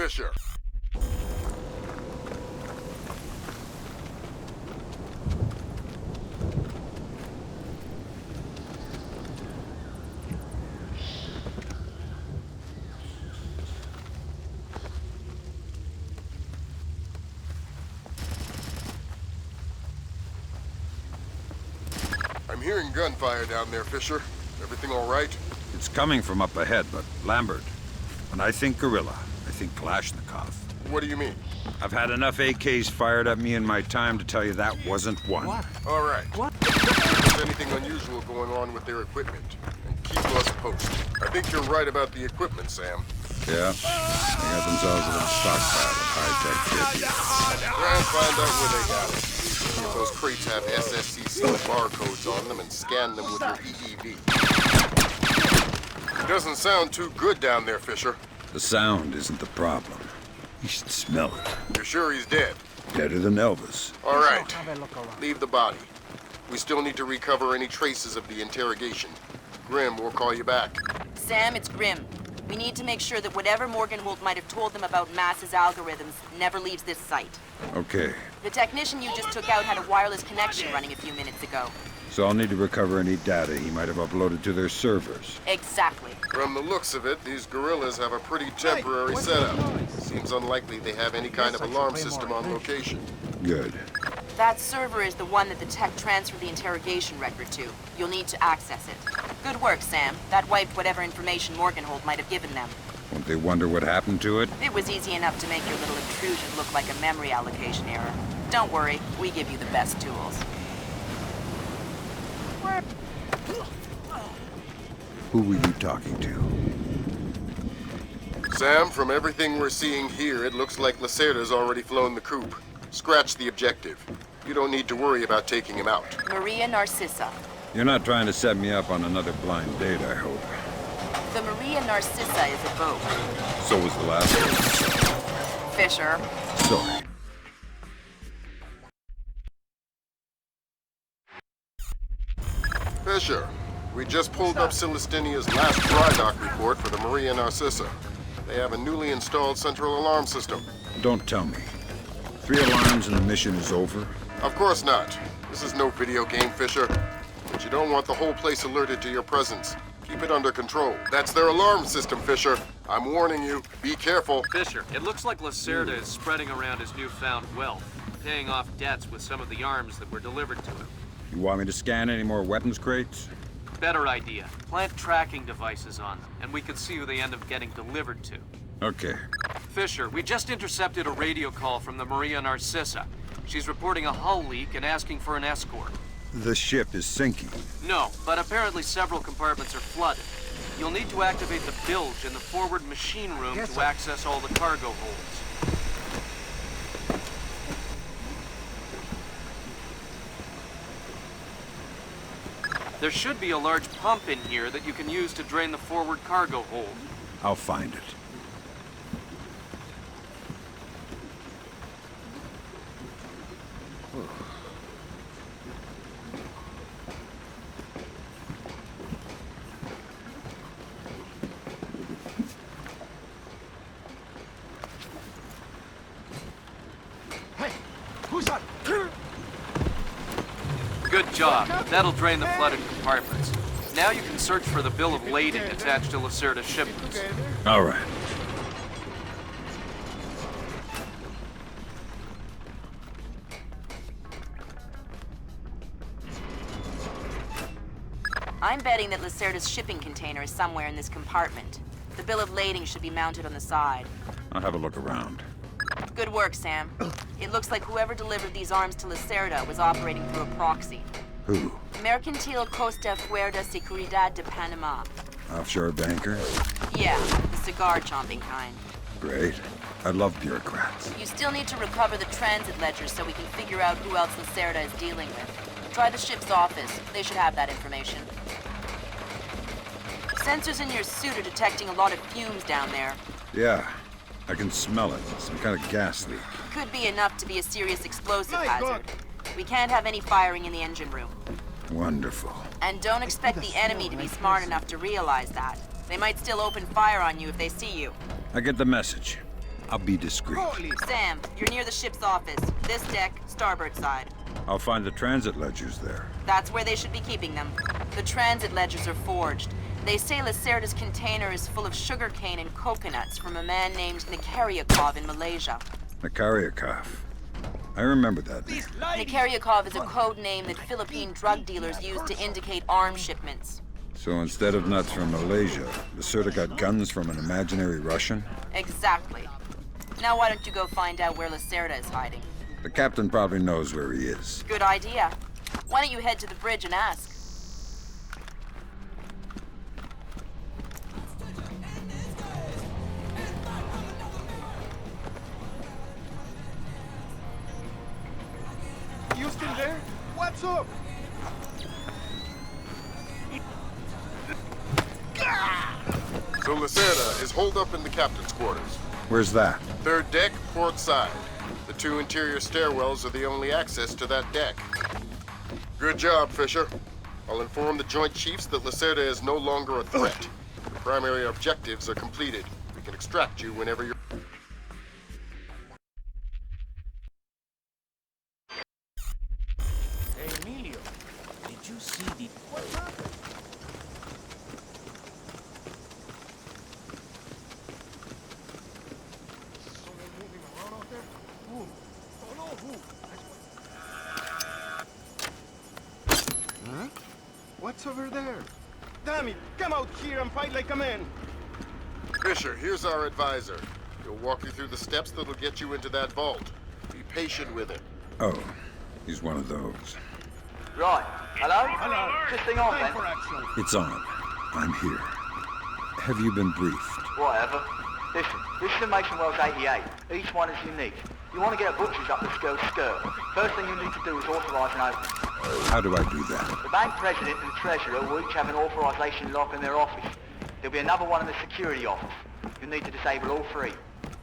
Fisher. I'm hearing gunfire down there, Fisher. Everything all right? It's coming from up ahead, but Lambert. When I think guerrilla, I think Kalashnikov. What do you mean? I've had enough AKs fired at me in my time to tell you that wasn't one. What? All right. What? If there's anything unusual going on with their equipment, and keep us posted. I think you're right about the equipment, Sam. Yeah? They got themselves a little stockpile of high-tech kit. Try and find out where they got it. See if those crates have SSCC barcodes on them and scan them with your EEV. It doesn't sound too good down there, Fisher. The sound isn't the problem. You should smell it. You're sure he's dead? Deader than Elvis. All right. Have a look around. Leave the body. We still need to recover any traces of the interrogation. Grim will call you back. Sam, it's Grim. We need to make sure that whatever Morgenholt might have told them about Mass's algorithms never leaves this site. Okay, The technician you just took out had a wireless connection running a few minutes ago. so I'll need to recover any data he might have uploaded to their servers. Exactly. From the looks of it, these guerrillas have a pretty temporary setup. Seems unlikely they have any kind of alarm system on location. Good. That server is the one that the tech transferred the interrogation record to. You'll need to access it. Good work, Sam. That wiped whatever information Morgenholt might have given them. Won't they wonder what happened to it? It was easy enough to make your little intrusion look like a memory allocation error. Don't worry, we give you the best tools. Who were you talking to? Sam, from everything we're seeing here, it looks like Lacerda's already flown the coop. Scratch the objective. You don't need to worry about taking him out. Maria Narcisa. You're not trying to set me up on another blind date, I hope. The Maria Narcisa is a boat. So was the last one. Fisher. Sorry. Fisher, we just pulled up Celestinia's last dry dock report for the Maria Narcisa. They have a newly installed central alarm system. Don't tell me. 3 alarms and the mission is over? Of course not. This is no video game, Fisher. But you don't want the whole place alerted to your presence. Keep it under control. That's their alarm system, Fisher. I'm warning you. Be careful. Fisher, it looks like Lacerda is spreading around his newfound wealth, paying off debts with some of the arms that were delivered to him. You want me to scan any more weapons crates? Better idea. Plant tracking devices on them, and we can see who they end up getting delivered to. Okay. Fisher, we just intercepted a radio call from the Maria Narcisa. She's reporting a hull leak and asking for an escort. The ship is sinking. No, but apparently several compartments are flooded. You'll need to activate the bilge in the forward machine room to access all the cargo holds. There should be a large pump in here that you can use to drain the forward cargo hold. I'll find it. Hey, who's that? Good job. That'll drain the flooded compartments. Now you can search for the bill of lading attached to Lacerda's shipments. All right. I'm betting that Lacerda's shipping container is somewhere in this compartment. The bill of lading should be mounted on the side. I'll have a look around. Good work, Sam. It looks like whoever delivered these arms to Lacerda was operating through a proxy. Who? Mercantil Costa Fuerza Seguridad de Panama. Offshore banker? Yeah, the cigar-chomping kind. Great. I love bureaucrats. You still need to recover the transit ledger so we can figure out who else Lacerda is dealing with. Try the ship's office. They should have that information. Sensors in your suit are detecting a lot of fumes down there. Yeah, I can smell it. Some kind of gas leak. Could be enough to be a serious explosive hazard. We can't have any firing in the engine room. Wonderful. And don't expect the enemy to be smart enough to realize that. They might still open fire on you if they see you. I get the message. I'll be discreet. Holy... Sam, you're near the ship's office. This deck, starboard side. I'll find the transit ledgers there. That's where they should be keeping them. The transit ledgers are forged. They say Lacerda's container is full of sugarcane and coconuts from a man named Nikaryakov in Malaysia. Nikaryakov. I remember that name. Nikaryakov is a code name that Philippine drug dealers use to indicate arms shipments. So instead of nuts from Malaysia, Lacerda got guns from an imaginary Russian? Exactly. Now why don't you go find out where Lacerda is hiding? The captain probably knows where he is. Good idea. Why don't you head to the bridge and ask? You still there? What's up? So Lacerda is holed up in the captain's quarters. Where's that? Third deck, port side. The two interior stairwells are the only access to that deck. Good job, Fisher. I'll inform the Joint Chiefs that Lacerda is no longer a threat. The primary objectives are completed. We can extract you whenever you're... Hey, Emilio. Did you see the... What happened? Someone moving around out there? Who? Don't know who. Huh? What's over there? Damn it! Come out here and fight like a man! Fisher, here's our advisor. He'll walk you through the steps that'll get you into that vault. Be patient with him. Oh, he's one of those. Right. Hello? Hello. Just thing on Time then. for action. It's on. I'm here. Have you been briefed? Whatever. Listen, this is Information Wells 88. Each one is unique. You want to get a butcher's up the skirt. First thing you need to do is authorise an opening. How do I do that? The bank president and the treasurer will each have an authorisation lock in their office. There'll be another one in the security office. You'll need to disable all three.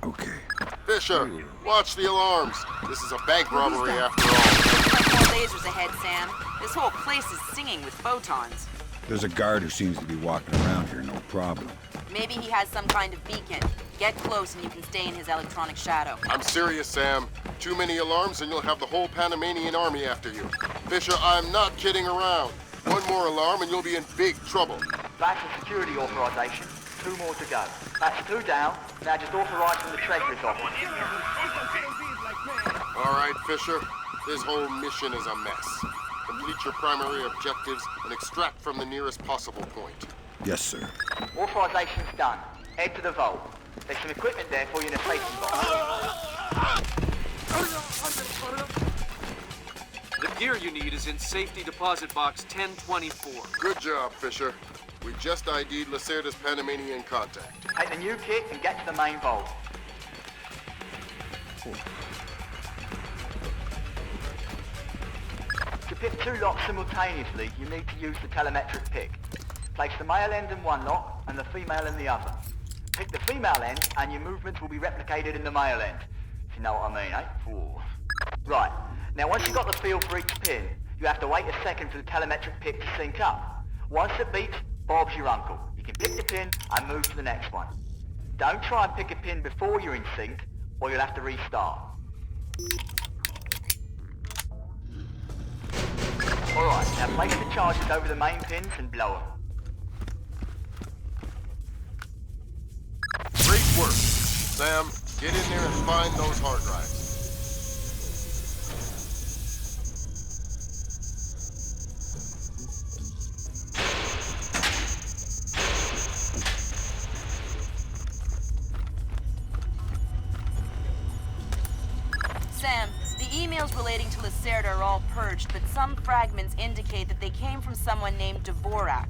Okay. Fisher, watch the alarms. This is a bank robbery after all. Looks like more lasers ahead, Sam. This whole place is singing with photons. There's a guard who seems to be walking around here, no problem. Maybe he has some kind of beacon. Get close and you can stay in his electronic shadow. I'm serious, Sam. Too many alarms and you'll have the whole Panamanian army after you. Fisher, I'm not kidding around. One more alarm and you'll be in big trouble. That's the security authorisation. 2 more to go. That's 2 down. Now just authorise from the treasurer's office. All right, Fisher. This whole mission is a mess. Complete your primary objectives and extract from the nearest possible point. Yes, sir. Authorisation's done. Head to the vault. There's some equipment there for you in a safety box. The gear you need is in safety deposit box 1024. Good job, Fisher. We just ID'd Lacerda's Panamanian contact. Take the new kit and get to the main vault. To pick 2 locks simultaneously, you need to use the telemetric pick. Place the male end in one lock and the female in the other. Pick the female end and your movements will be replicated in the male end. If you know what I mean, eh? Ooh. Right. Now once you've got the feel for each pin, you have to wait a second for the telemetric pick to sync up. Once it beeps, Bob's your uncle. You can pick the pin and move to the next one. Don't try and pick a pin before you're in sync, or you'll have to restart. Alright, now place the charges over the main pins and blow them. Great work. Sam, get in there and find those hard drives. Sam, the emails relating to Lacerda are all purged, but some fragments indicate that they came from someone named Dvorak.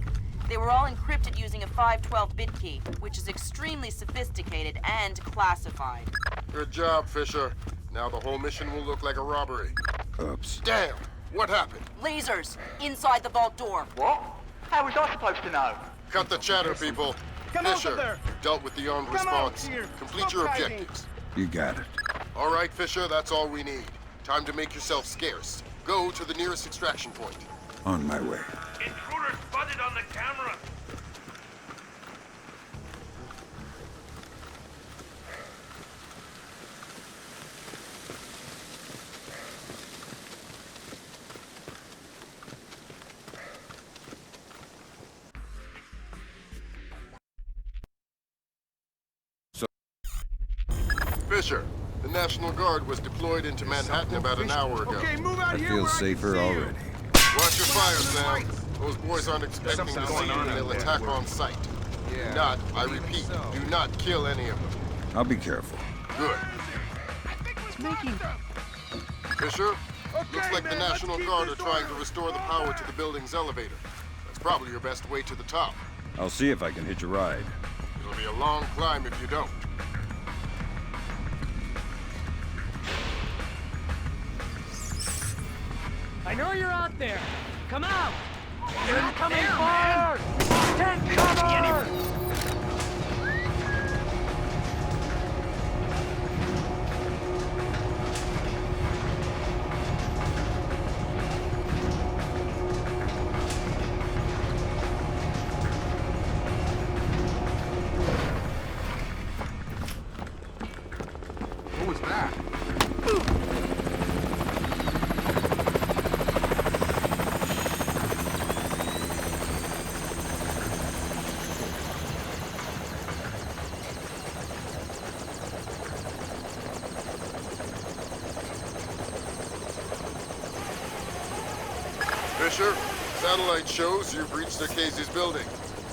They were all encrypted using a 512-bit key, which is extremely sophisticated and classified. Good job, Fisher. Now the whole mission will look like a robbery. Oops. Damn! What happened? Lasers! Inside the vault door! What? How was I supposed to know? Cut the chatter, people. Come out Fisher, of there. you've dealt with the armed Come out response. here. Complete Stop your hiding. objectives. You got it. All right, Fisher, that's all we need. Time to make yourself scarce. Go to the nearest extraction point. On my way. Intruder spotted on the camera! Fisher, the National Guard was deployed into Manhattan about an hour ago. Okay, move out I here feel where I can safer see you. already. Watch your fire, Sam. Those boys aren't expecting to see you and they'll attack on sight. Do not, I repeat, do not kill any of them. I'll be careful. Good. Fisher, looks like the National Guard are trying to restore the power to the building's elevator. That's probably your best way to the top. I'll see if I can hitch a ride. It'll be a long climb if you don't. I know you're out there. Come out! You're incoming fire! Take cover! What was that? Fisher, satellite shows you've reached Narcisa's building.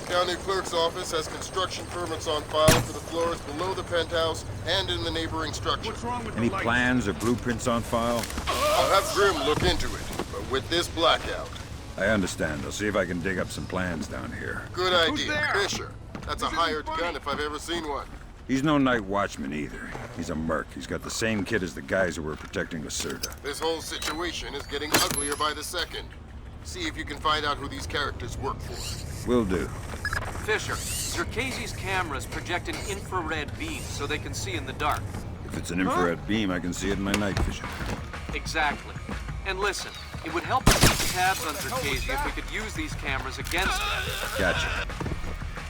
County Clerk's office has construction permits on file for the floors below the penthouse and in the neighboring structure. What's wrong with Any the lights? plans or blueprints on file? I'll have Grim look into it, but with this blackout. I understand. I'll see if I can dig up some plans down here. Good Who's idea, there? Fisher. That's a This isn't hired funny. gun if I've ever seen one. He's no night watchman either. He's a merc. He's got the same kit as the guys who were protecting Lacerda. This whole situation is getting uglier by the second. See if you can find out who these characters work for. Will do. Fisher, Narcisa's cameras project an infrared beam so they can see in the dark. If it's an infrared beam, I can see it in my night vision. Exactly. And listen, it would help us keep tabs on Narcisa if we could use these cameras against her. Gotcha.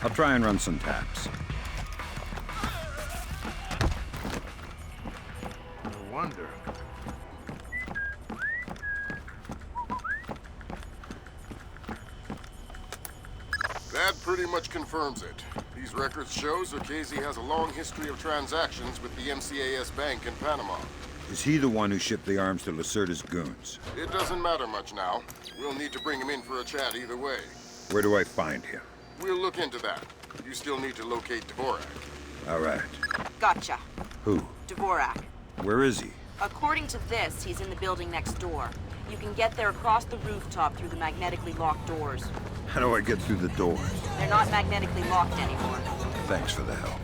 I'll try and run some taps. No wonder. That pretty much confirms it. These records show Narcisa has a long history of transactions with the MCAS Bank in Panama. Is he the one who shipped the arms to Lacerda's goons? It doesn't matter much now. We'll need to bring him in for a chat either way. Where do I find him? We'll look into that. You still need to locate Dvorak. All right. Gotcha. Who? Dvorak. Where is he? According to this, he's in the building next door. You can get there across the rooftop through the magnetically locked doors. How do I get through the doors? They're not magnetically locked anymore. Thanks for the help.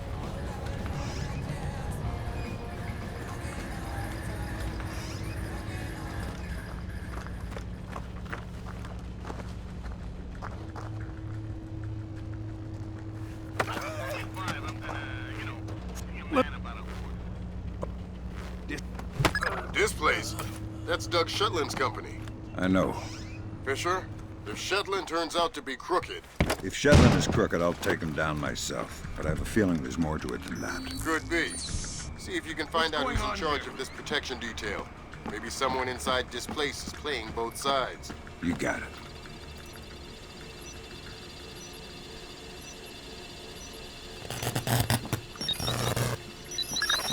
This place, that's Doug Shetland's company. I know. Fisher, if Shetland turns out to be crooked, If Shetland is crooked, I'll take him down myself. But I have a feeling there's more to it than that. could be. See if you can find out who's in charge of this protection detail. Maybe someone inside this place is playing both sides. You got it.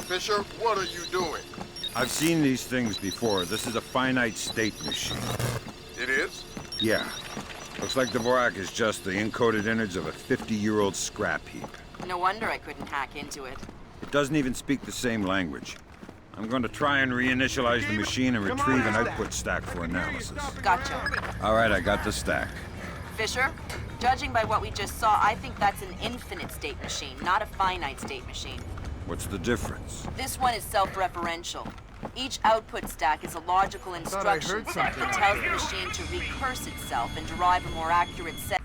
Fisher, what are you doing? I've seen these things before. This is a finite state machine. It is? Yeah. Looks like Dvorak is just the encoded innards of a 50-year-old scrap heap. No wonder I couldn't hack into it. It doesn't even speak the same language. I'm going to try and reinitialize the machine and retrieve an output stack for analysis. Gotcha. All right, I got the stack. Fisher, judging by what we just saw, I think that's an infinite state machine, not a finite state machine. What's the difference? This one is self-referential. Each output stack is a logical I instruction heard set something. that tells the machine to recurse itself and derive a more accurate set.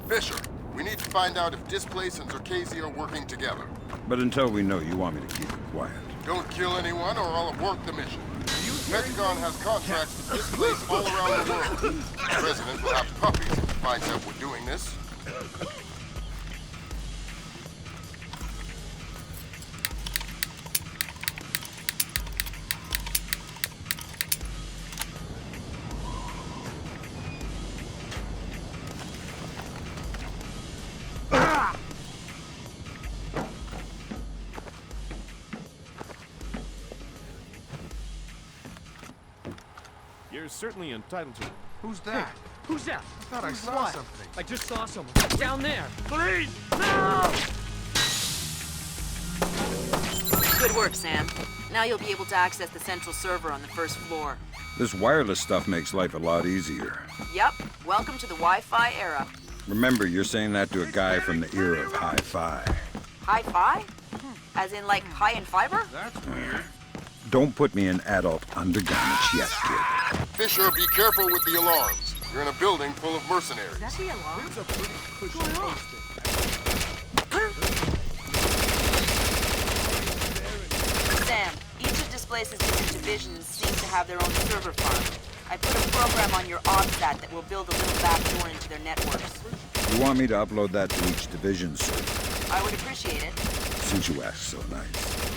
Fisher, we need to find out if Displace and Narcisa are working together. But until we know, you want me to keep it quiet. Don't kill anyone or I'll abort the mission. Pentagon has contracts to Displace all around the world. The President will have puppies if he finds out we're doing this. You're certainly entitled to it. Who's that? Who's that? I thought I saw something. I just saw someone. Down there. Please! No! Good work, Sam. Now you'll be able to access the central server on the first floor. This wireless stuff makes life a lot easier. Yep. Welcome to the Wi-Fi era. Remember, you're saying that to a guy from the era of hi-fi. Hi-fi? As in, like, high in fiber? That's weird. Don't put me in adult undergarments yet, kid. Fisher, be careful with the alarms. You're in a building full of mercenaries. That's the alarm. It's a pretty cushy posting. Sam, each of Displace's different divisions seems to have their own server farm. I put a program on your OPSAT that will build a little backdoor into their networks. You want me to upload that to each division server? I would appreciate it. Since you asked so nice.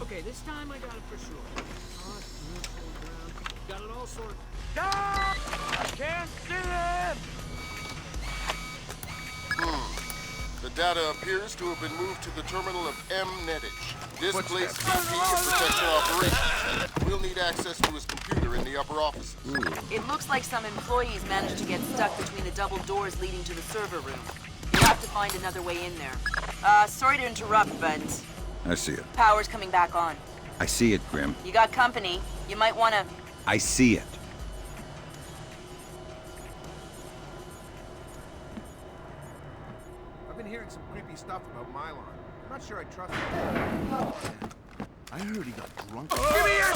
Okay, this time I got it for sure. Hot, neutral ground. Got it all sorted. I can't see him! The data appears to have been moved to the terminal of M. Nettich. Displaced VP of Protection Operations. We'll need access to his computer in the upper offices. It looks like some employees managed to get stuck between the double doors leading to the server room. You have to find another way in there. Sorry to interrupt, but I see it. power's coming back on. I see it, Grim. You got company. You might want to... I see it. I've been hearing some creepy stuff about Mylon. I'm not sure I trust him. I heard he got drunk. Give me your...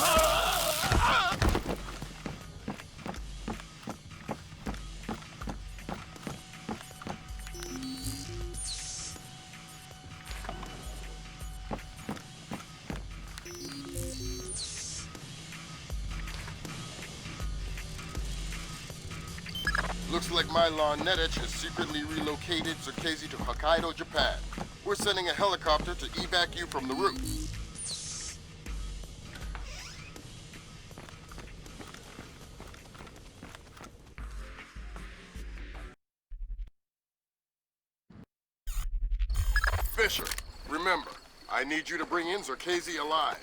Looks like Mylon Nettich has secretly relocated Narcisa to Hokkaido, Japan. We're sending a helicopter to evac you from the roof. Fisher, remember, I need you to bring in Narcisa alive.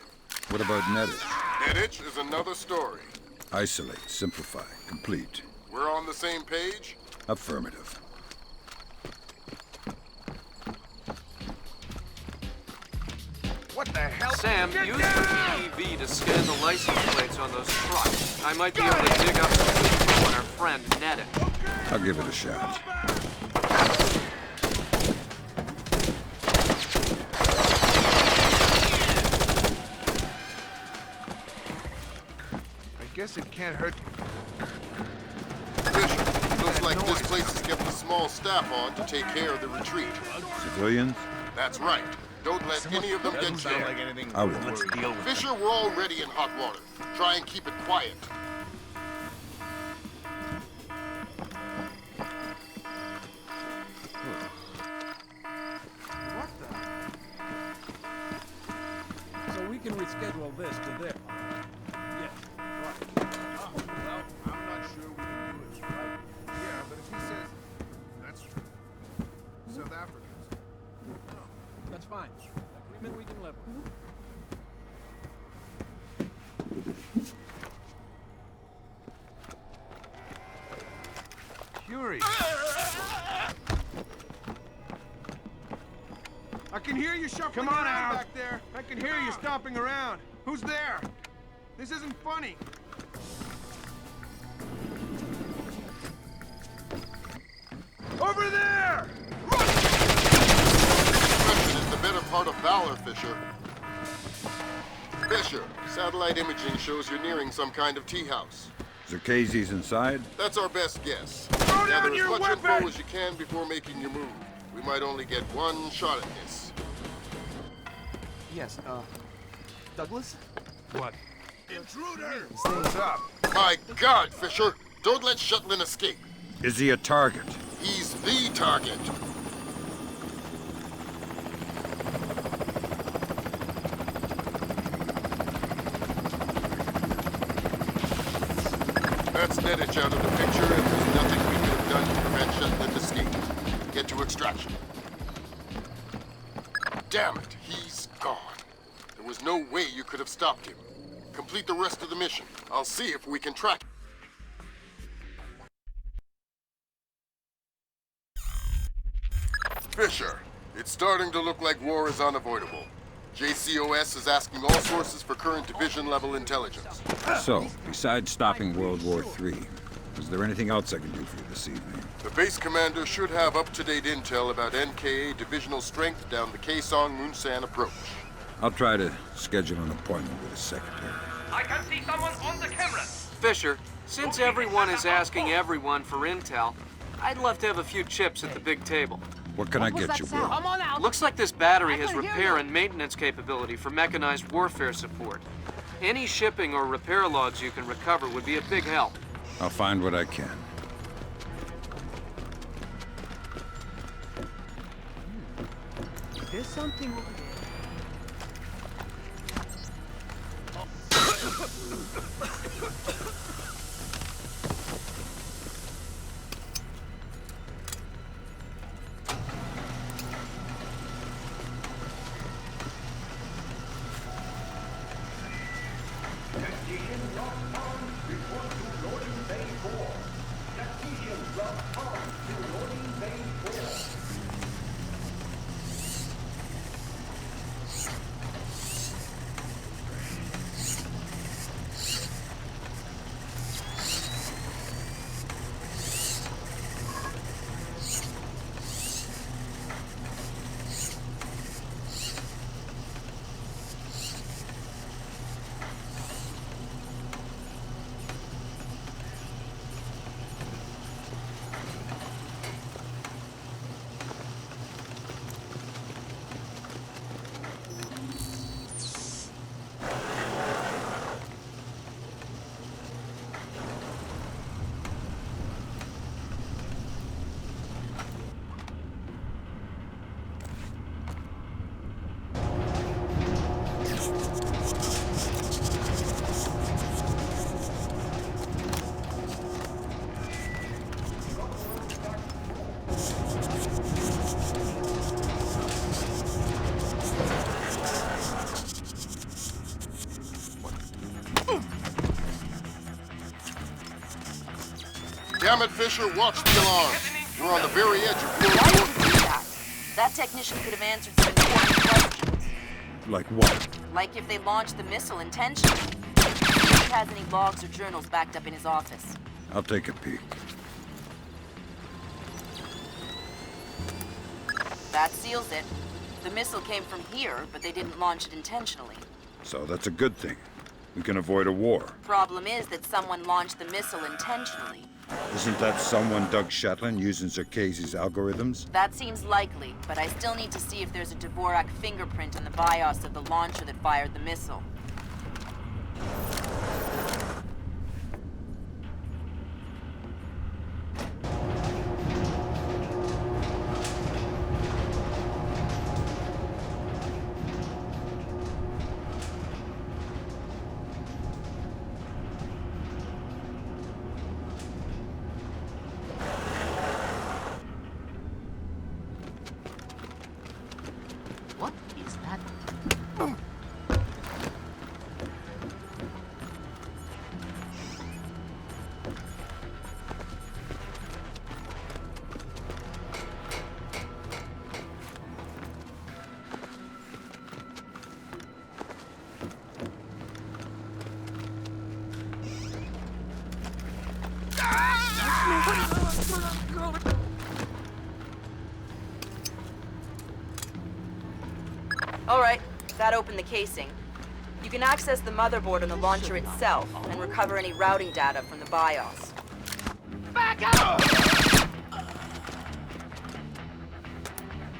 What about Nettich? Nettich is another story. Isolate, simplify, complete. We're on the same page? Affirmative. What the hell? Sam, use your EEV to scan the license plates on those trucks. I might be able to dig up some info on our friend Nettich. I'll give it a shot. I guess it can't hurt. Fisher, looks like this place has kept a small staff on to take care of the retreat. Civilians? That's right. Don't let any of them get killed. I will. Fisher, we're already in hot water. Try and keep it quiet. What the? So we can reschedule this to there. Yes, right. Oh, well, I'm not sure we can do it, right? Yeah, but if he says that's South Africans. That's fine. Agreement we can live with. Fury. I can hear you shuffling around back there. I can hear you stomping around. Who's there? This isn't funny. Over there! Discretion is the better part of valor, Fisher. Fisher, satellite imaging shows you're nearing some kind of tea house. Zarkazi's inside? That's our best guess. Throw down Gather your as much info weapon! as you can before making your move. We might only get one shot at this. Yes, Douglas? What? Intruder! What's up? My God, Fisher! Don't let Shetland escape. Is he a target? He's the target. That's Nettich out of the picture, and there's nothing we could have done to prevent Shetland escape. Get to extraction. Damn it, he's gone. There was no way you could have stopped him. Complete the rest of the mission. I'll see if we can track him. Fisher, it's starting to look like war is unavoidable. JCOS is asking all sources for current division-level intelligence. So, besides stopping World War III, is there anything else I can do for you this evening? The base commander should have up-to-date intel about NKA divisional strength down the Kaesong-Munsan approach. I'll try to schedule an appointment with his secretary. I can see someone on the camera. Fisher, since everyone is asking everyone for intel, I'd love to have a few chips at the big table. What can I get you, Will? Come on out. Looks like this battery has repair and maintenance capability for mechanized warfare support. Any shipping or repair logs you can recover would be a big help. I'll find what I can. There's something over there. Damn it, Fisher, watch the alarm. We're on the very edge of Why World did War you do that? That technician could have answered some important questions. Like what? Like if they launched the missile intentionally. If he has any logs or journals backed up in his office. I'll take a peek. That seals it. The missile came from here, but they didn't launch it intentionally. So that's a good thing. We can avoid a war. Problem is that someone launched the missile intentionally. Isn't that someone Doug Shetland using Zerkese's algorithms? That seems likely, but I still need to see if there's a Dvorak fingerprint on the BIOS of the launcher that fired the missile. What is that? All right, that opened the casing. You can access the motherboard and the launcher itself and recover any routing data from the BIOS. Back up!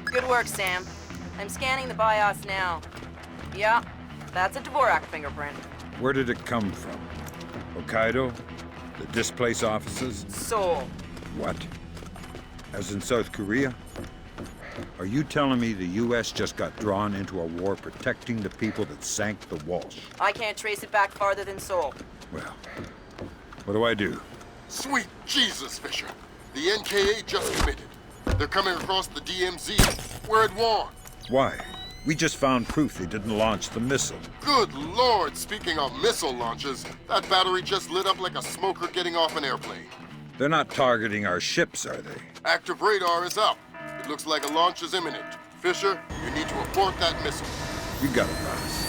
Good work, Sam. I'm scanning the BIOS now. Yeah, that's a Dvorak fingerprint. Where did it come from? Hokkaido? The displace offices? Seoul. What? As in South Korea? Are you telling me the U.S. just got drawn into a war protecting the people that sank the Walsh? I can't trace it back farther than Seoul. Well, what do I do? Sweet Jesus, Fisher. The NKA just committed. They're coming across the DMZ. We're at war. Why? We just found proof they didn't launch the missile. Good Lord, speaking of missile launches, that battery just lit up like a smoker getting off an airplane. They're not targeting our ships, are they? Active radar is up. It looks like a launch is imminent. Fisher, you need to abort that missile. You got it, Ross.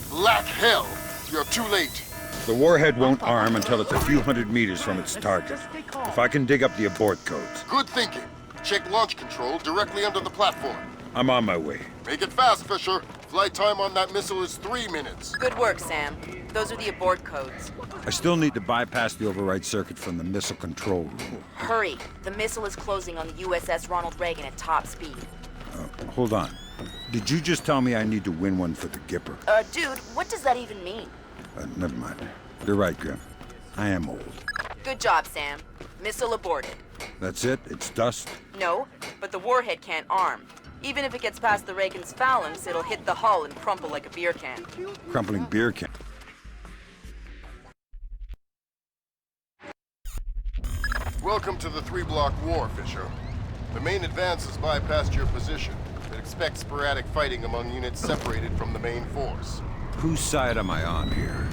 Black hell! You're too late. The warhead won't arm until it's a few hundred meters from its target. If I can dig up the abort codes. Good thinking. Check launch control directly under the platform. I'm on my way. Make it fast, Fisher. Flight time on that missile is 3 minutes. Good work, Sam. Those are the abort codes. I still need to bypass the override circuit from the missile control room. Hurry. The missile is closing on the USS Ronald Reagan at top speed. Hold on. Did you just tell me I need to win one for the Gipper? Dude, what does that even mean? Never mind. You're right, Grim. I am old. Good job, Sam. Missile aborted. That's it? It's dust? No, but the warhead can't arm. Even if it gets past the Reagan's phalanx, it'll hit the hull and crumple like a beer can. Crumpling beer can. Welcome to the 3-block war, Fisher. The main advance has bypassed your position, but expect sporadic fighting among units separated from the main force. Whose side am I on here?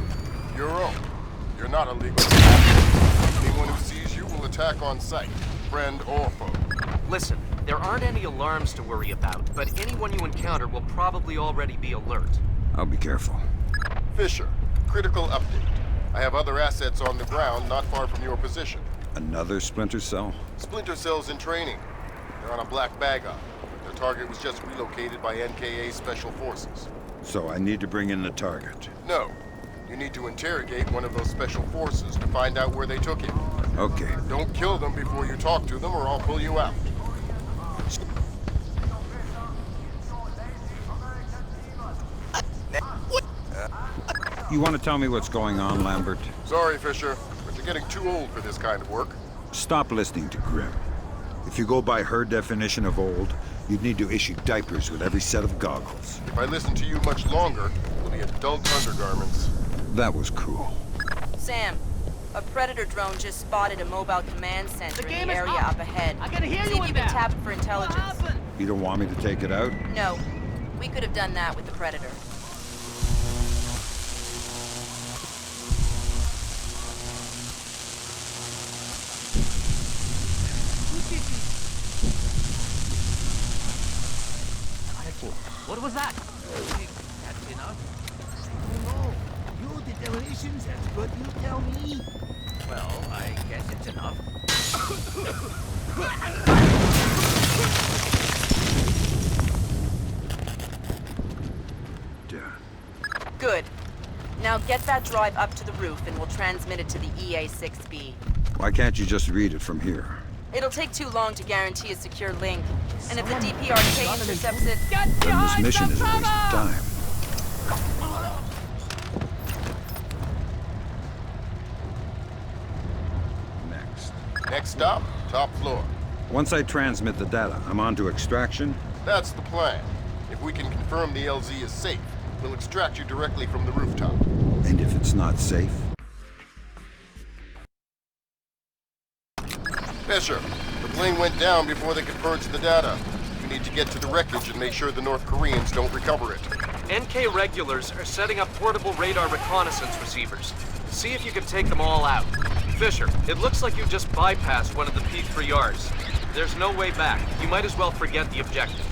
Your own. You're not a legal attacker. Anyone who sees you will attack on sight, friend or foe. Listen, there aren't any alarms to worry about, but anyone you encounter will probably already be alert. I'll be careful. Fisher, critical update. I have other assets on the ground not far from your position. Another Splinter cell? Splinter cells in training. They're on a black bag up. Their target was just relocated by NKA Special Forces. So I need to bring in the target. No. You need to interrogate one of those special forces to find out where they took him. Okay. Don't kill them before you talk to them or I'll pull you out. You want to tell me what's going on, Lambert? Sorry, Fisher, but you're getting too old for this kind of work. Stop listening to Grim. If you go by her definition of old, you'd need to issue diapers with every set of goggles. If I listen to you much longer, it'll be adult undergarments. That was cruel. Sam, a Predator drone just spotted a mobile command center in the area up. up ahead. I gotta hear See you if in you can there. tap it for intelligence. What happened? You don't want me to take it out? No, we could have done that with the Predator. What was that? That's enough. No, you're the demolitions expert, you tell me. Well, I guess it's enough. Done. Good. Now get that drive up to the roof and we'll transmit it to the EA-6B. Why can't you just read it from here? It'll take too long to guarantee a secure link. And if the DPRK intercepts it... Then this mission is a waste of time. Next. Next stop, top floor. Once I transmit the data, I'm on to extraction? That's the plan. If we can confirm the LZ is safe, we'll extract you directly from the rooftop. And if it's not safe? Fisher, the plane went down before they could purge the data. We need to get to the wreckage and make sure the North Koreans don't recover it. NK regulars are setting up portable radar reconnaissance receivers. See if you can take them all out. Fisher, it looks like you just bypassed one of the P3Rs. There's no way back. You might as well forget the objective.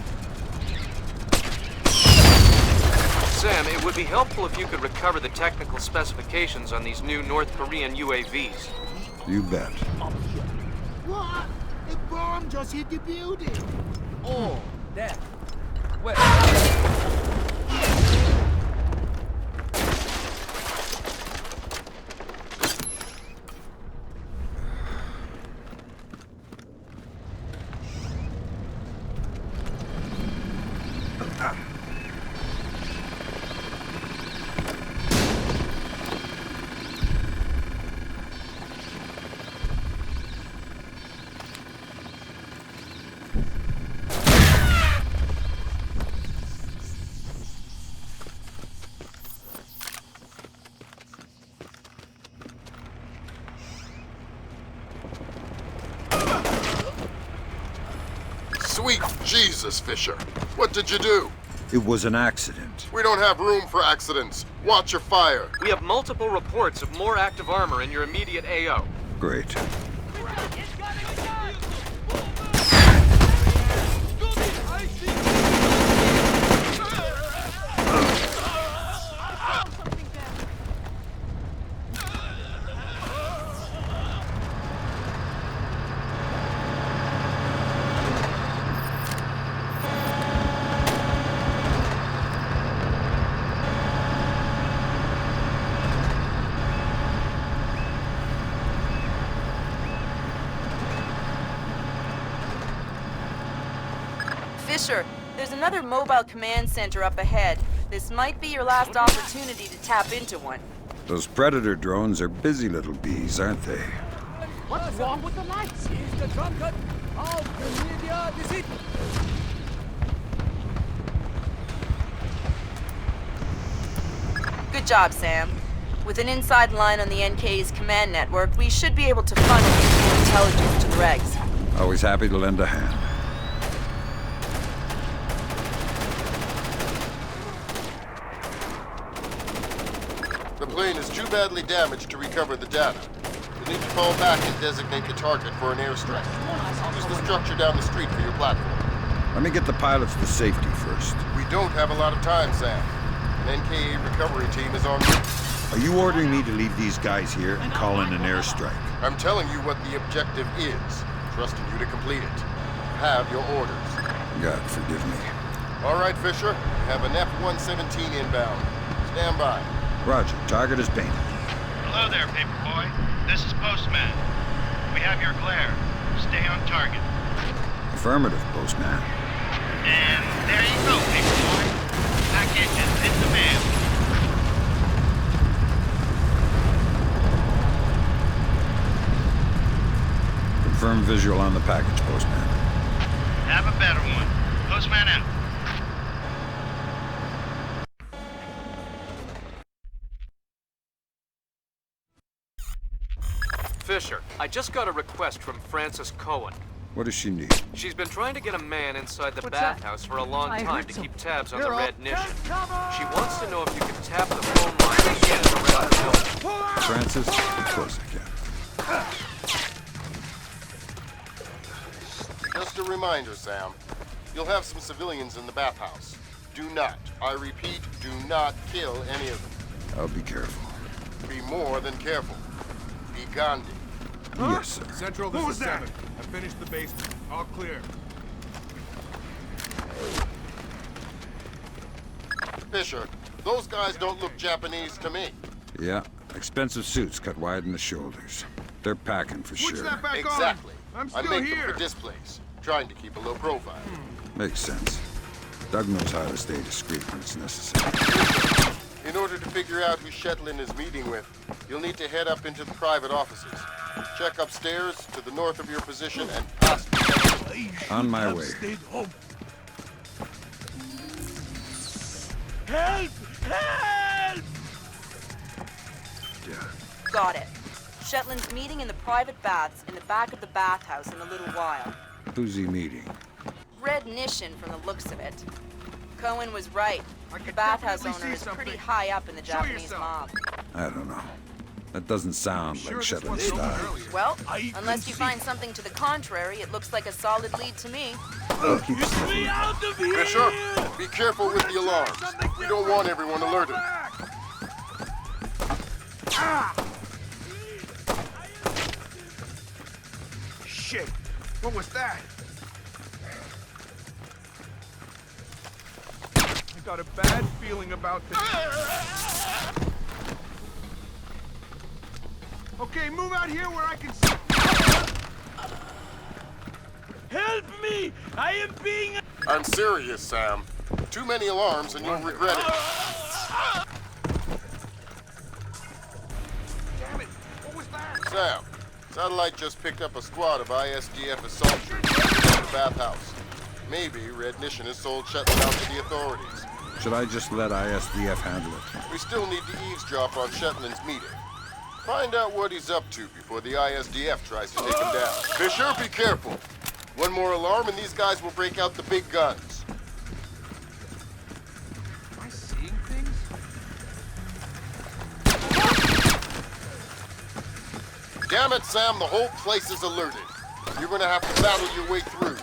Sam, it would be helpful if you could recover the technical specifications on these new North Korean UAVs. You bet. What? The bomb just hit the building. Oh, there. Where? Sweet Jesus, Fisher. What did you do? It was an accident. We don't have room for accidents. Watch your fire. We have multiple reports of more active armor in your immediate AO. Great. Fisher, there's another mobile command center up ahead. This might be your last opportunity to tap into one. Those Predator drones are busy little bees, aren't they? What's wrong with the lights? Is the drunkard? Oh, Canada, is it? Good job, Sam. With an inside line on the NK's command network, we should be able to funnel useful intelligence to the regs. Always happy to lend a hand. The plane is too badly damaged to recover the data. You need to fall back and designate the target for an airstrike. Use the structure down the street for your platform. Let me get the pilots to safety first. We don't have a lot of time, Sam. An NKA recovery team is en route. Are you ordering me to leave these guys here and call in an airstrike? I'm telling you what the objective is, trusting you to complete it. Have your orders. God forgive me. All right, Fisher. We have an F-117 inbound. Stand by. Roger, target is painted. Hello there, Paperboy. This is Postman. We have your glare. Stay on target. Affirmative, Postman. And there you go, Paperboy. Package is in the mail. Confirm visual on the package, Postman. Have a better one. Postman out. Fisher, I just got a request from Frances Cohen. What does she need? She's been trying to get a man inside the bathhouse for a long time to keep tabs on the red Nishan. She wants to know if you can tap the phone line and get it around the building. Francis? Of course I can. Just a reminder, Sam. You'll have some civilians in the bathhouse. Do not, I repeat, do not kill any of them. I'll be careful. Be more than careful. Be Gandhi. Yes, sir. Central, this is 7. I finished the basement. All clear. Fisher, those guys don't look Japanese to me. Yeah, expensive suits cut wide in the shoulders. They're packing for Switch sure. that back Exactly. on. I'm I still make here. them for displays, trying to keep a low profile. Makes sense. Doug knows how to stay discreet when it's necessary. In order to figure out who Shetland is meeting with, you'll need to head up into the private offices. Check upstairs to the north of your position and past protection. On my way. Help! Help! Yeah. Got it. Shetland's meeting in the private baths in the back of the bathhouse in a little while. Who's he meeting? Red Nishan from the looks of it. Cohen was right. The bathhouse owner is pretty high up in the Japanese mob. I don't know. That doesn't sound like Shetland style. Well, unless you find something to the contrary, it looks like a solid lead to me. Get me out of here! Fisher, be careful with the alarms. We don't want everyone alerted. Shit! What was that? I got a bad feeling about this. Okay, move out here where I can see. Help me! I am being... I'm serious, Sam. Too many alarms and you'll regret it. Damn it! What was that? Sam, Satellite just picked up a squad of ISDF assault troops in the bathhouse. Maybe Red Nishan has sold Shetland out to the authorities. Should I just let ISDF handle it? We still need to eavesdrop on Shetland's meeting. Find out what he's up to before the ISDF tries to take him down. Fisher, be careful. One more alarm and these guys will break out the big guns. Am I seeing things? Damn it, Sam, the whole place is alerted. You're gonna have to battle your way through.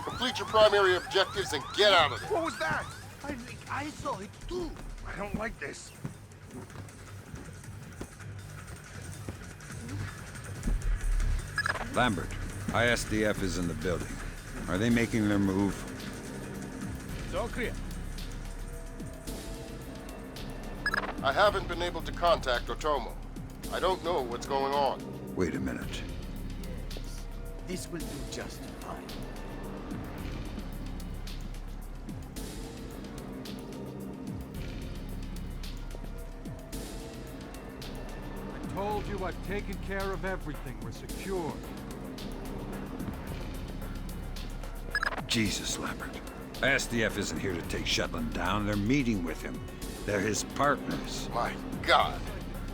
Complete your primary objectives and get out of there. What was that? I think I saw it too. I don't like this. Lambert, ISDF is in the building. Are they making their move? It's all clear. I haven't been able to contact Otomo. I don't know what's going on. Wait a minute. This will do just fine. I told you I've taken care of everything. We're secure. Jesus, Lambert. ISDF isn't here to take Shetland down. They're meeting with him. They're his partners. My God.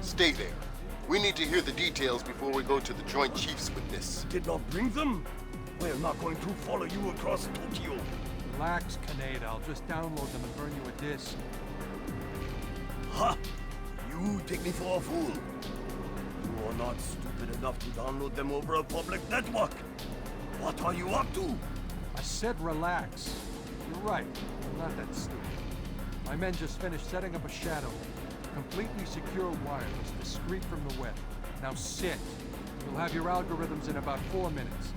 Stay there. We need to hear the details before we go to the Joint Chiefs with this. Did not bring them? We're not going to follow you across Tokyo. Relax, Kaneda. I'll just download them and burn you a disc. Ha! You take me for a fool. You are not stupid enough to download them over a public network. What are you up to? I said relax. You're right. I'm not that stupid. My men just finished setting up a shadow link. Completely secure wireless, discreet from the web. Now sit. You'll have your algorithms in about 4 minutes.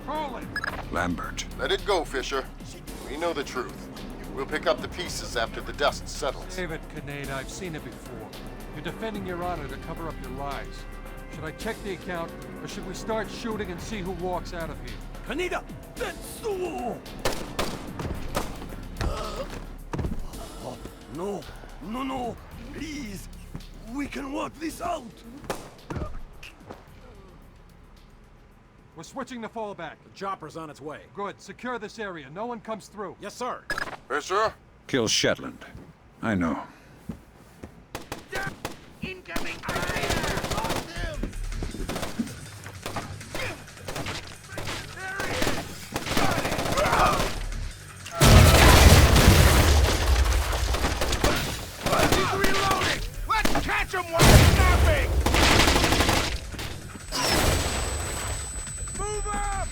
Call it! Lambert. Let it go, Fisher. We know the truth. We'll pick up the pieces after the dust settles. Save it, Kaneda. I've seen it before. You're defending your honor to cover up your lies. Should I check the account, or should we start shooting and see who walks out of here? Kaneda! That's so... No, no, no, please. We can work this out. We're switching to fallback. The chopper's on its way. Good. Secure this area. No one comes through. Yes, sir. Fisher? Kill Shetland. I know. Incoming fire! Lost him! There he is! Got it! He's reloading! Let's catch him while he's snapping! Move up!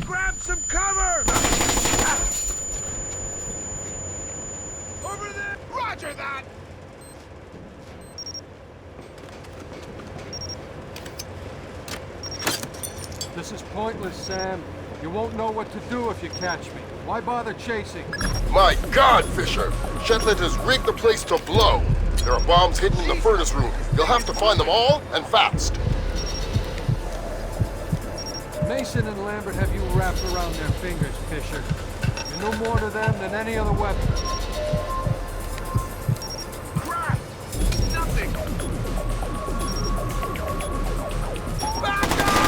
Grab some cover! Over there! Roger that! This is pointless, Sam. You won't know what to do if you catch me. Why bother chasing? My God, Fisher! Shetland has rigged the place to blow. There are bombs hidden in the furnace room. You'll have to find them all, and fast. Mason and Lambert have you wrapped around their fingers, Fisher. You're no more to them than any other weapon. Crap! Nothing! Back up!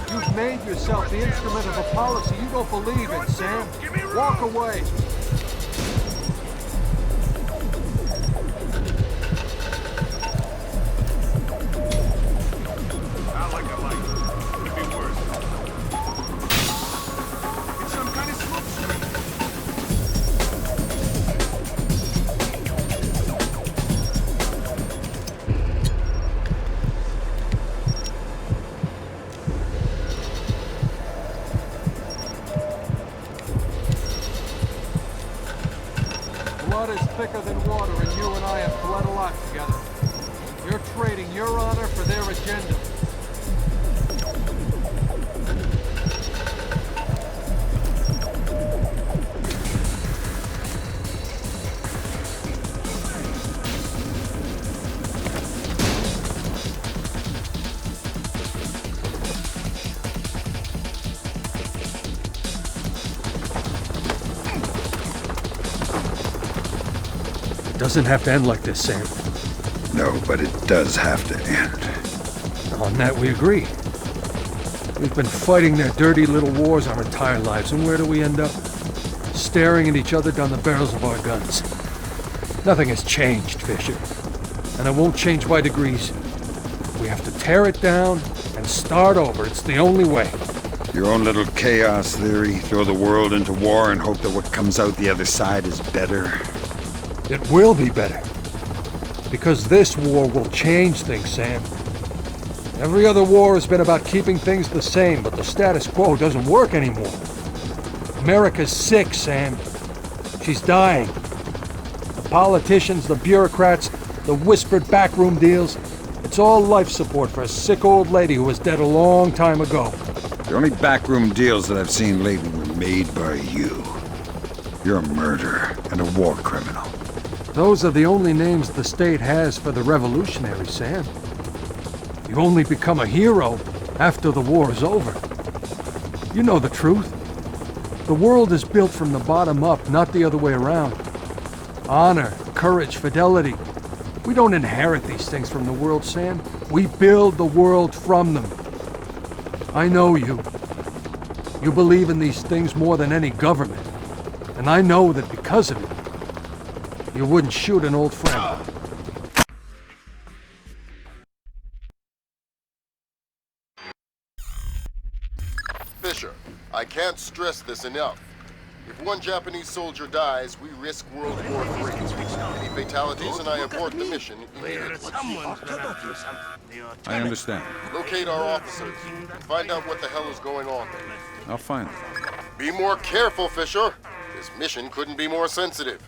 You've made yourself the instrument of a policy you don't believe in, Sam. Walk away. Not like I like it. Could be worse. It's some kind of smoke screen. Blood is thicker than water, and you and I have bled a lot together. You're trading your honor for their agenda. Doesn't have to end like this, Sam. No, but it does have to end. On that we agree. We've been fighting their dirty little wars our entire lives, and where do we end up? Staring at each other down the barrels of our guns. Nothing has changed, Fisher. And it won't change by degrees. We have to tear it down and start over. It's the only way. Your own little chaos theory, throw the world into war and hope that what comes out the other side is better. It will be better. Because this war will change things, Sam. Every other war has been about keeping things the same, but the status quo doesn't work anymore. America's sick, Sam. She's dying. The politicians, the bureaucrats, the whispered backroom deals, it's all life support for a sick old lady who was dead a long time ago. The only backroom deals that I've seen lately were made by you. You're a murderer and a war criminal. Those are the only names the state has for the revolutionaries, Sam. You only become a hero after the war is over. You know the truth. The world is built from the bottom up, not the other way around. Honor, courage, fidelity. We don't inherit these things from the world, Sam. We build the world from them. I know you. You believe in these things more than any government. And I know that because of it, you wouldn't shoot an old friend. Fisher, I can't stress this enough. If one Japanese soldier dies, we risk World War III. Any fatalities and I abort the mission immediately. I understand. Locate our officers and find out what the hell is going on there. I'll find them. Be more careful, Fisher. This mission couldn't be more sensitive.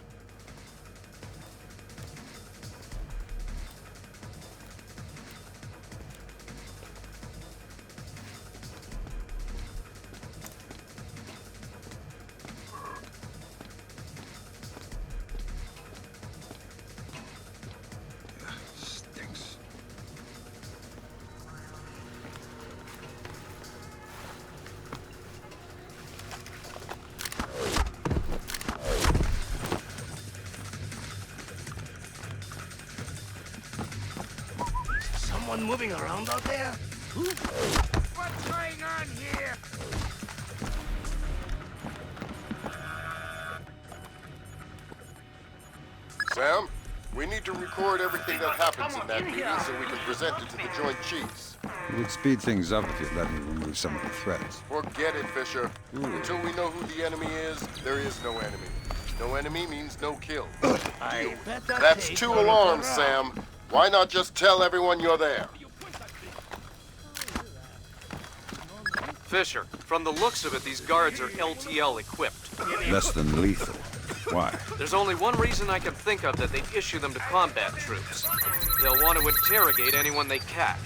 Someone moving around out there? Who? What's going on here? Sam, we need to record everything that happens in that meeting so we can present it to the Joint Chiefs. It would speed things up if you let me remove some of the threats. Forget it, Fisher. Until we know who the enemy is, there is no enemy. No enemy means no kill. That's 2 alarms, Sam. Why not just tell everyone you're there? Fisher, from the looks of it, these guards are LTL equipped. Less than lethal. Why? There's only one reason I can think of that they'd issue them to combat troops. They'll want to interrogate anyone they catch.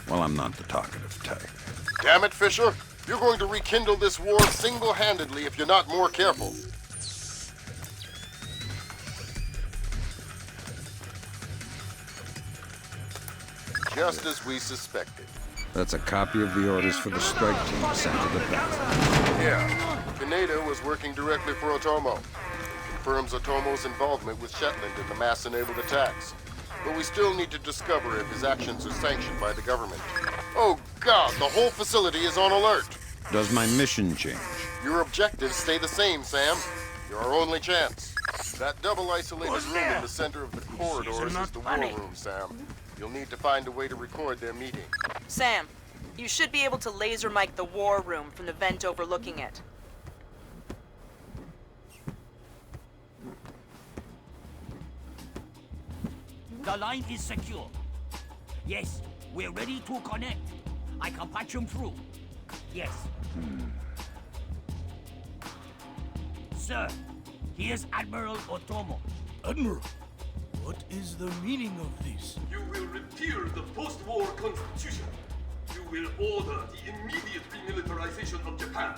Well, I'm not the talkative type. Damn it, Fisher. You're going to rekindle this war single-handedly if you're not more careful. Just as we suspected. That's a copy of the orders for the strike team sent to the battle. Yeah. Kaneda was working directly for Otomo. It confirms Otomo's involvement with Shetland in the mass-enabled attacks. But we still need to discover if his actions are sanctioned by the government. Oh God, the whole facility is on alert. Does my mission change? Your objectives stay the same, Sam. You're our only chance. That double-isolated room in the center of the corridors is the war room, Sam. You'll need to find a way to record their meeting. Sam, you should be able to laser mic the war room from the vent overlooking it. The line is secure. Yes, we're ready to connect. I can patch them through. Yes. Sir, here's Admiral Otomo. Admiral, what is the meaning of this? You will repeal the post-war constitution. You will order the immediate remilitarization of Japan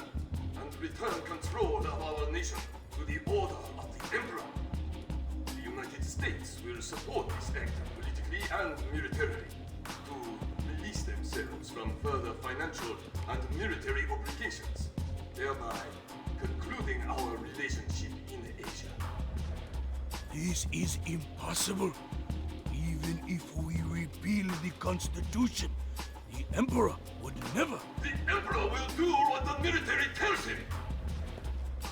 and return control of our nation to the order of the Emperor. The United States will support this act politically and militarily to release themselves from further financial and military obligations, thereby concluding our relationship in Asia. This is impossible. Even if we repeal the Constitution, the Emperor would never. The Emperor will do what the military tells him.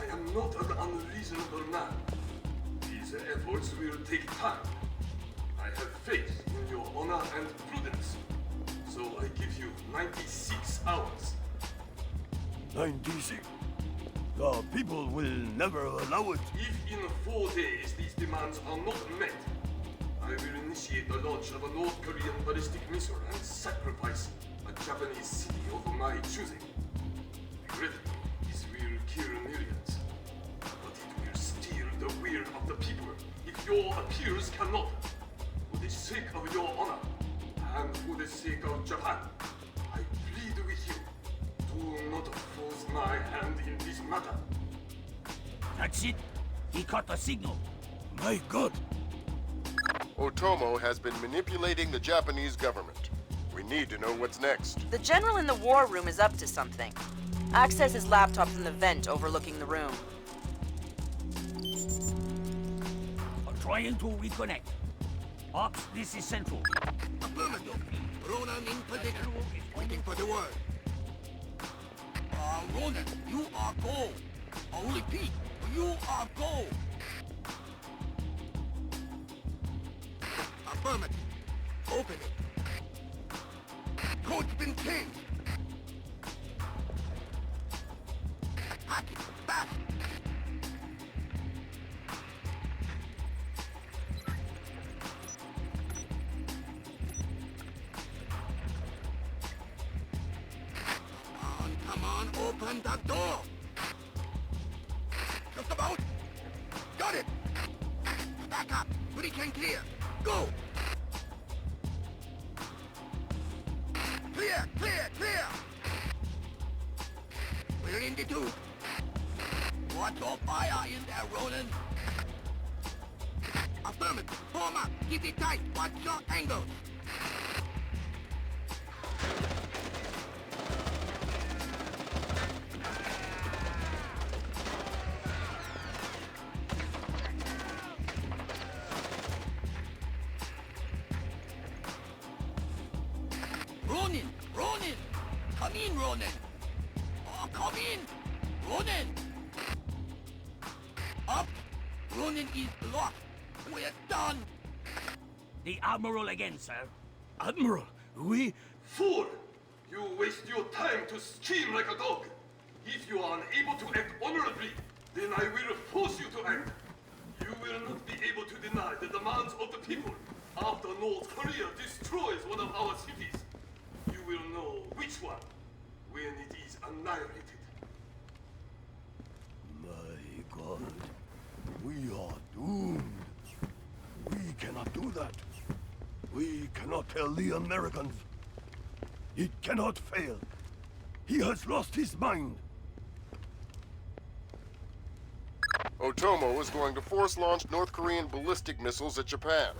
I am not an unreasonable man. These efforts will take time. I have faith in your honor and prudence. So I give you 96 hours. 96. The people will never allow it. If in 4 days these demands are not met, I will initiate the launch of a North Korean ballistic missile and sacrifice a Japanese city of my choosing. Regrettably, this will kill millions, but it will steal the will of the people if your appeals cannot. For the sake of your honor, and for the sake of Japan, I plead with you, do not force my hand in this matter. That's it. He caught the signal. My God. Otomo has been manipulating the Japanese government. We need to know what's next. The general in the war room is up to something. Access his laptop from the vent overlooking the room. I'm trying to reconnect. Ops, this is Central. Affirmative. Ronan in position is waiting for the word. Ronan, you are go. I'll repeat, you are go. Affirmative. Open it. Code's been changed. Hack it. Fast. Come on, open the door. Just about. Got it. Back up. Pretty can clear. Go. Clear, clear, clear. We're in the tube. Watch your fire in there, Roland. Affirmative. Form up. Keep it tight. Watch your angles. Ronin! Ronin! Come in, Ronin! Oh, come in! Ronin! Up! Ronin is locked! We're done! The Admiral again, sir. Admiral, we... Fool! You waste your time to scheme like a dog. If you are unable to act honorably, then I will force you to act. You will not be able to deny the demands of the people after North Korea destroys one of our cities. You will know which one when it is annihilated. My God. We are doomed. We cannot do that. We cannot tell the Americans. It cannot fail. He has lost his mind. Otomo is going to force launch North Korean ballistic missiles at Japan.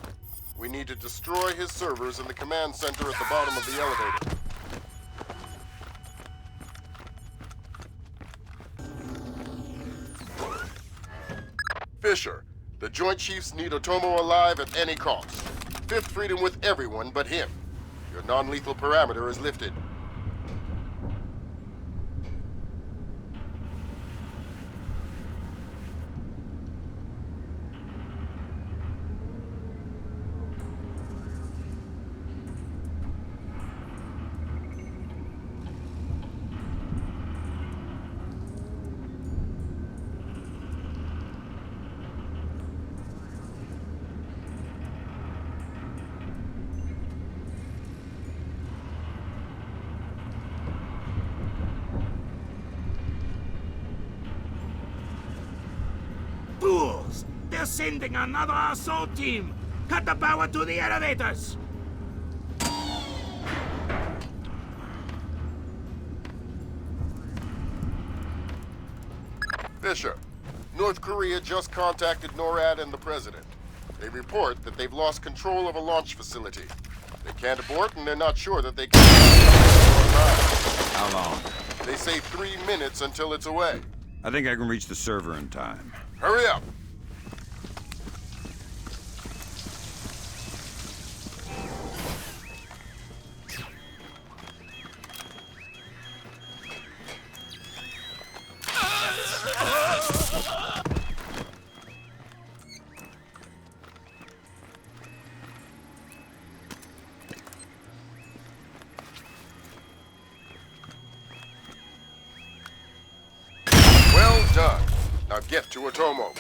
We need to destroy his servers in the command center at the bottom of the elevator. Fisher, the Joint Chiefs need Otomo alive at any cost. Fifth freedom with everyone but him. Your non-lethal parameter is lifted. Fools! They're sending another assault team! Cut the power to the elevators! Fisher, North Korea just contacted NORAD and the President. They report that they've lost control of a launch facility. They can't abort and they're not sure that they can... How long? They say 3 minutes until it's away. I think I can reach the server in time. Hurry up! Now get to Otomo.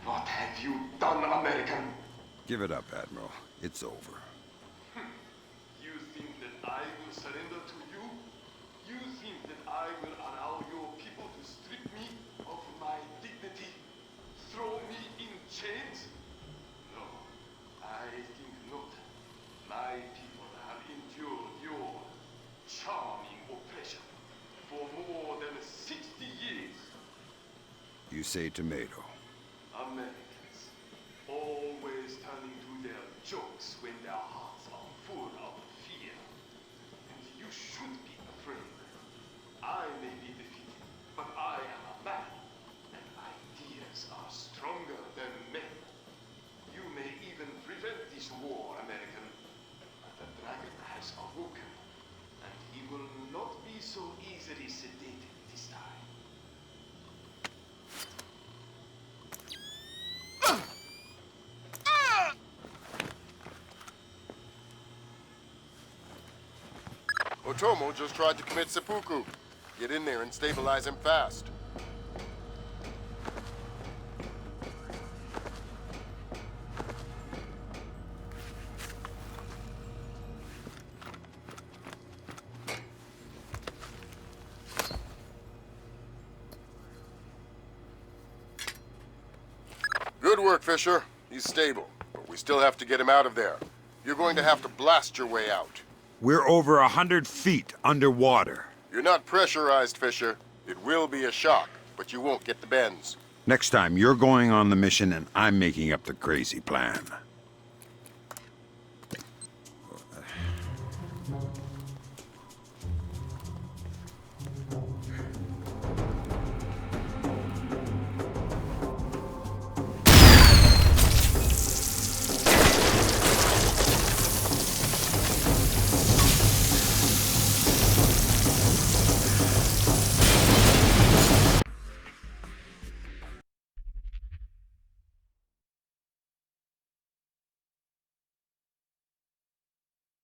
What have you done, American? Give it up, Admiral. It's over. You think that I will surrender to you? You think that I will allow your people to strip me of my dignity? Throw me in chains? No, I think not. My people have endured your charming oppression for more than 60 years. You say tomato. Americans, always turning to their jokes when their hearts are full of fear. And you should be afraid. I may be defeated, but I am a man, and ideas are stronger than men. You may even prevent this war, American, but the dragon has awoken, and he will not be so easily sedated this time. Otomo just tried to commit seppuku. Get in there and stabilize him fast. Good work, Fisher. He's stable, but we still have to get him out of there. You're going to have to blast your way out. We're over 100 feet underwater. You're not pressurized, Fisher. It will be a shock, but you won't get the bends. Next time, you're going on the mission and I'm making up the crazy plan.